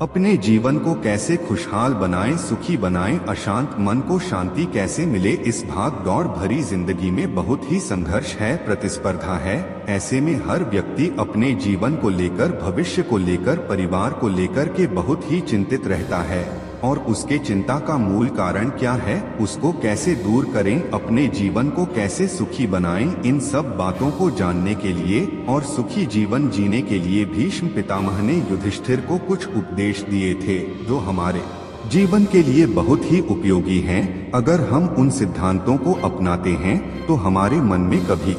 अपने जीवन को कैसे खुशहाल बनाएं, सुखी बनाएं, अशांत मन को शांति कैसे मिले। इस भाग दौड़ भरी जिंदगी में बहुत ही संघर्ष है, प्रतिस्पर्धा है। ऐसे में हर व्यक्ति अपने जीवन को लेकर, भविष्य को लेकर, परिवार को लेकर के बहुत ही चिंतित रहता है। और उसके चिंता का मूल कारण क्या है, उसको कैसे दूर करें, अपने जीवन को कैसे सुखी बनाएं, इन सब बातों को जानने के लिए और सुखी जीवन जीने के लिए भीष्म पितामह ने युधिष्ठिर को कुछ उपदेश दिए थे, जो हमारे जीवन के लिए बहुत ही उपयोगी हैं। अगर हम उन सिद्धांतों को अपनाते हैं तो हमारे मन में कभी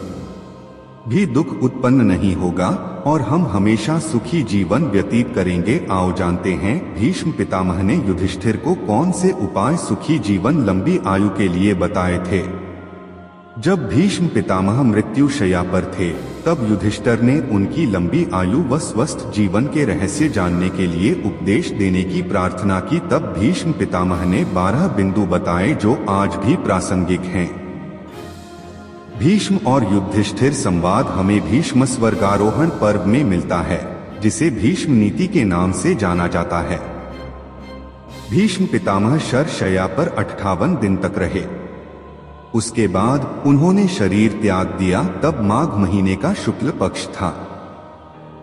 भी दुख उत्पन्न नहीं होगा और हम हमेशा सुखी जीवन व्यतीत करेंगे। आओ जानते हैं भीष्म पितामह ने युधिष्ठिर को कौन से उपाय सुखी जीवन, लंबी आयु के लिए बताए थे। जब भीष्म पितामह मृत्युशैया पर थे तब युधिष्ठिर ने उनकी लंबी आयु व स्वस्थ जीवन के रहस्य जानने के लिए उपदेश देने की प्रार्थना की। तब भीष्म पितामह ने 12 बिंदु बताए जो आज भी प्रासंगिक हैं। भीष्म और युधिष्ठिर संवाद हमें भीष्म स्वर्गारोहण पर्व में मिलता है, जिसे भीष्म नीति के नाम से जाना जाता है। भीष्म पितामह शरशय्या पर 58 दिन तक रहे। उसके बाद उन्होंने शरीर त्याग दिया। तब माघ महीने का शुक्ल पक्ष था।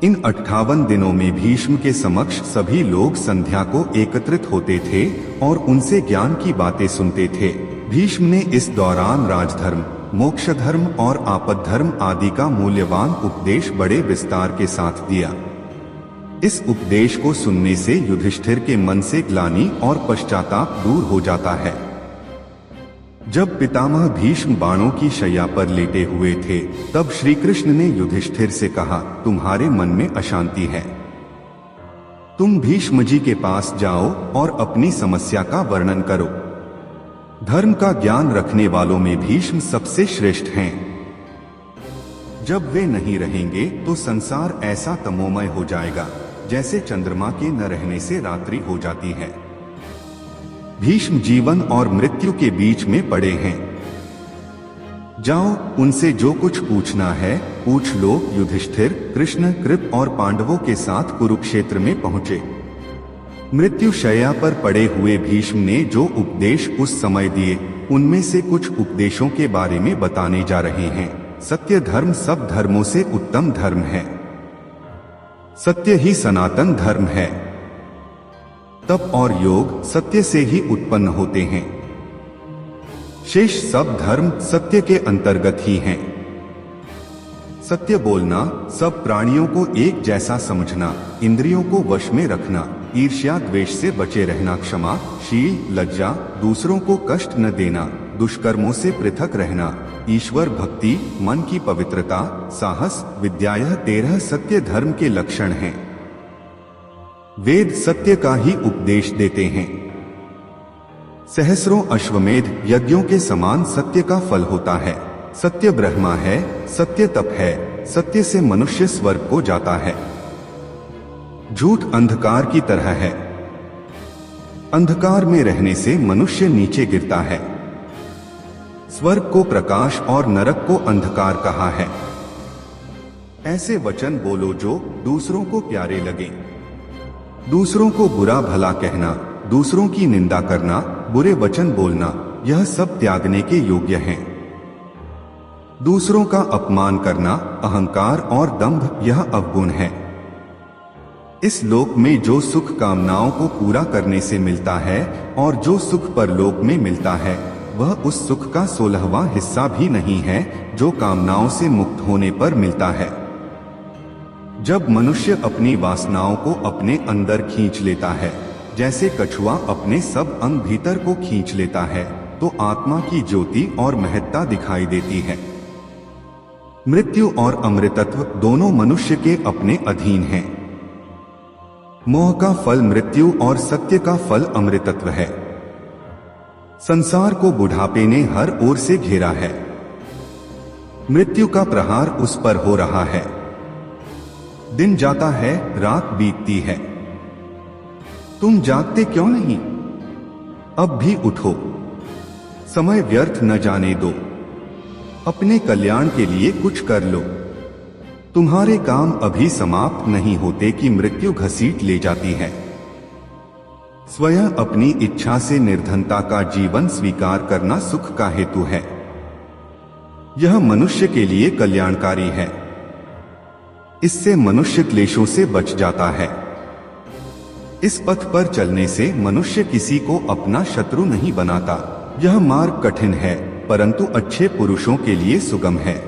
इन 58 दिनों में भीष्म के समक्ष सभी लोग संध्या को एकत्रित होते थे और उनसे ज्ञान की बातें सुनते थे। भीष्म ने इस दौरान राजधर्म, मोक्ष धर्म और आपद धर्म आदि का मूल्यवान उपदेश बड़े विस्तार के साथ दिया। इस उपदेश को सुनने से युधिष्ठिर के मन से ग्लानि और पश्चाताप दूर हो जाता है। जब पितामह भीष्म बाणों की शैया पर लेटे हुए थे तब श्री कृष्ण ने युधिष्ठिर से कहा, तुम्हारे मन में अशांति है, तुम भीष्म जी के पास जाओ और अपनी समस्या का वर्णन करो। धर्म का ज्ञान रखने वालों में भीष्म सबसे श्रेष्ठ हैं। जब वे नहीं रहेंगे तो संसार ऐसा तमोमय हो जाएगा जैसे चंद्रमा के न रहने से रात्रि हो जाती है। भीष्म जीवन और मृत्यु के बीच में पड़े हैं। जाओ, उनसे जो कुछ पूछना है पूछ लो। युधिष्ठिर, कृष्ण, कृप और पांडवों के साथ कुरुक्षेत्र में पहुंचे। मृत्युशैया पर पड़े हुए भीष्म ने जो उपदेश उस समय दिए उनमें से कुछ उपदेशों के बारे में बताने जा रहे हैं। सत्य धर्म सब धर्मों से उत्तम धर्म है। सत्य ही सनातन धर्म है। तप और योग सत्य से ही उत्पन्न होते हैं। शेष सब धर्म सत्य के अंतर्गत ही हैं। सत्य बोलना, सब प्राणियों को एक जैसा समझना, इंद्रियों को वश में रखना, ईर्ष्या द्वेष से बचे रहना, क्षमा, शील, लज्जा, दूसरों को कष्ट न देना, दुष्कर्मों से पृथक रहना, ईश्वर भक्ति, मन की पवित्रता, साहस, विद्या, यह 13 सत्य धर्म के लक्षण हैं। वेद सत्य का ही उपदेश देते हैं। सहस्रों अश्वमेध यज्ञों के समान सत्य का फल होता है। सत्य ब्रह्मा है, सत्य तप है, सत्य से मनुष्य स्वर्ग को जाता है। झूठ अंधकार की तरह है। अंधकार में रहने से मनुष्य नीचे गिरता है। स्वर्ग को प्रकाश और नरक को अंधकार कहा है। ऐसे वचन बोलो जो दूसरों को प्यारे लगे। दूसरों को बुरा भला कहना, दूसरों की निंदा करना, बुरे वचन बोलना, यह सब त्यागने के योग्य हैं। दूसरों का अपमान करना, अहंकार और दंभ, यह अवगुण है। इस लोक में जो सुख कामनाओं को पूरा करने से मिलता है और जो सुख परलोक में मिलता है वह उस सुख का 16वां हिस्सा भी नहीं है जो कामनाओं से मुक्त होने पर मिलता है। जब मनुष्य अपनी वासनाओं को अपने अंदर खींच लेता है, जैसे कछुआ अपने सब अंग भीतर को खींच लेता है, तो आत्मा की ज्योति और महत्ता दिखाई देती है। मृत्यु और अमृतत्व दोनों मनुष्य के अपने अधीन हैं। मोह का फल मृत्यु और सत्य का फल अमृतत्व है। संसार को बुढ़ापे ने हर ओर से घेरा है। मृत्यु का प्रहार उस पर हो रहा है। दिन जाता है, रात बीतती है। तुम जागते क्यों नहीं? अब भी उठो, समय व्यर्थ न जाने दो। अपने कल्याण के लिए कुछ कर लो। तुम्हारे काम अभी समाप्त नहीं होते कि मृत्यु घसीट ले जाती है। स्वयं अपनी इच्छा से निर्धनता का जीवन स्वीकार करना सुख का हेतु है। यह मनुष्य के लिए कल्याणकारी है। इससे मनुष्य क्लेशों से बच जाता है। इस पथ पर चलने से मनुष्य किसी को अपना शत्रु नहीं बनाता। यह मार्ग कठिन है परंतु अच्छे पुरुषों के लिए सुगम है।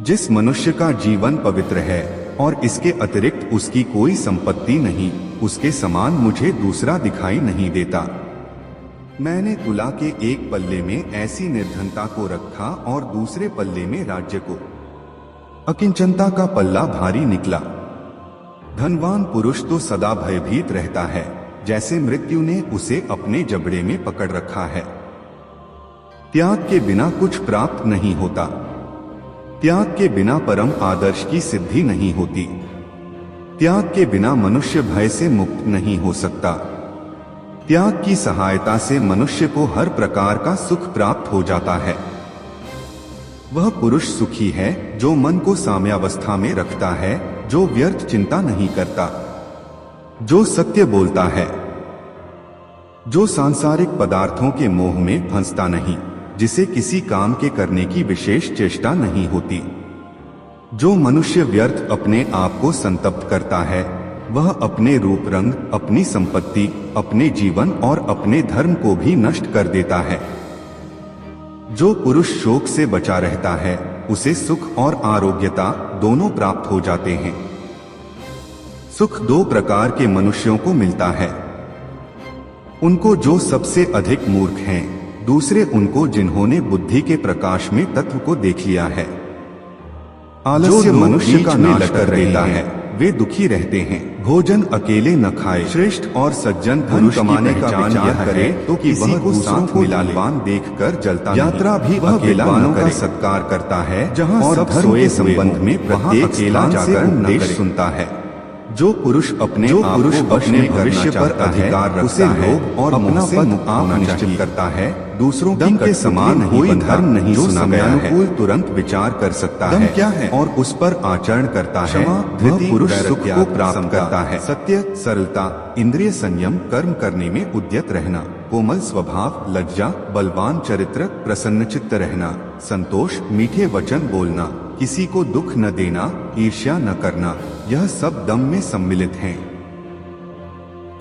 जिस मनुष्य का जीवन पवित्र है और इसके अतिरिक्त उसकी कोई संपत्ति नहीं, उसके समान मुझे दूसरा दिखाई नहीं देता। मैंने तुला के एक पल्ले में ऐसी निर्धनता को रखा और दूसरे पल्ले में राज्य को। अकिंचनता का पल्ला भारी निकला। धनवान पुरुष तो सदा भयभीत रहता है, जैसे मृत्यु ने उसे अपने जबड़े में पकड़ रखा है। त्याग के बिना कुछ प्राप्त नहीं होता। त्याग के बिना परम आदर्श की सिद्धि नहीं होती। त्याग के बिना मनुष्य भय से मुक्त नहीं हो सकता। त्याग की सहायता से मनुष्य को हर प्रकार का सुख प्राप्त हो जाता है। वह पुरुष सुखी है जो मन को साम्यावस्था में रखता है, जो व्यर्थ चिंता नहीं करता, जो सत्य बोलता है, जो सांसारिक पदार्थों के मोह में फंसता नहीं, जिसे किसी काम के करने की विशेष चेष्टा नहीं होती। जो मनुष्य व्यर्थ अपने आप को संतप्त करता है, वह अपने रूप रंग, अपनी संपत्ति, अपने जीवन और अपने धर्म को भी नष्ट कर देता है। जो पुरुष शोक से बचा रहता है, उसे सुख और आरोग्यता दोनों प्राप्त हो जाते हैं। सुख दो प्रकार के मनुष्यों को मिलता है। उनको जो सबसे अधिक मूर्ख हैं, दूसरे उनको जिन्होंने बुद्धि के प्रकाश में तत्व को देख लिया है। आलस्य मनुष्य का नाश कर देता है, वे दुखी रहते हैं। भोजन अकेले न खाए। श्रेष्ठ और सज्जन धन कमाने का विचार करे तो किसी को साथ मिलानवान देखकर जलता। यात्रा भी वह विद्वानों का सत्कार करता है, जहाँ और सोए संबंध में प्रत्येक अकेला जाकर उपदेश सुनता है। जो पुरुष अपने भविष्य पर अधिकार रखता है और अपना पद आप निश्चित करता है, दूसरों की के समान कोई धर्म नहीं सुना गया है, तुरंत विचार कर सकता है क्या है और उस पर आचरण करता है। वह पुरुष सुख को प्राप्त करता है। सत्य, सरलता, इंद्रिय संयम, कर्म करने में उद्यत रहना, कोमल स्वभाव, लज्जा, बलवान चरित्र, प्रसन्नचित्त रहना, संतोष, मीठे वचन बोलना, किसी को दुख न देना, ईर्ष्या न करना, यह सब दम में सम्मिलित हैं।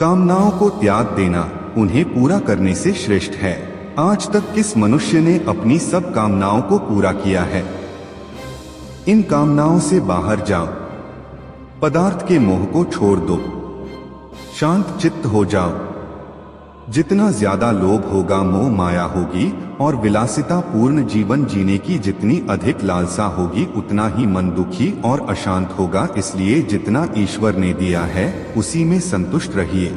कामनाओं को त्याग देना उन्हें पूरा करने से श्रेष्ठ है। आज तक किस मनुष्य ने अपनी सब कामनाओं को पूरा किया है? इन कामनाओं से बाहर जाओ। पदार्थ के मोह को छोड़ दो। शांत चित्त हो जाओ। जितना ज्यादा लोभ होगा, मोह माया होगी और विलासिता पूर्ण जीवन जीने की जितनी अधिक लालसा होगी, उतना ही मन दुखी और अशांत होगा। इसलिए जितना ईश्वर ने दिया है उसी में संतुष्ट रहिए।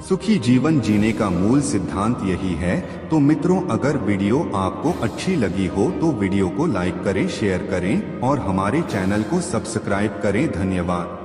सुखी जीवन जीने का मूल सिद्धांत यही है। तो मित्रों, अगर वीडियो आपको अच्छी लगी हो तो वीडियो को लाइक करें, शेयर करें और हमारे चैनल को सब्सक्राइब करें। धन्यवाद।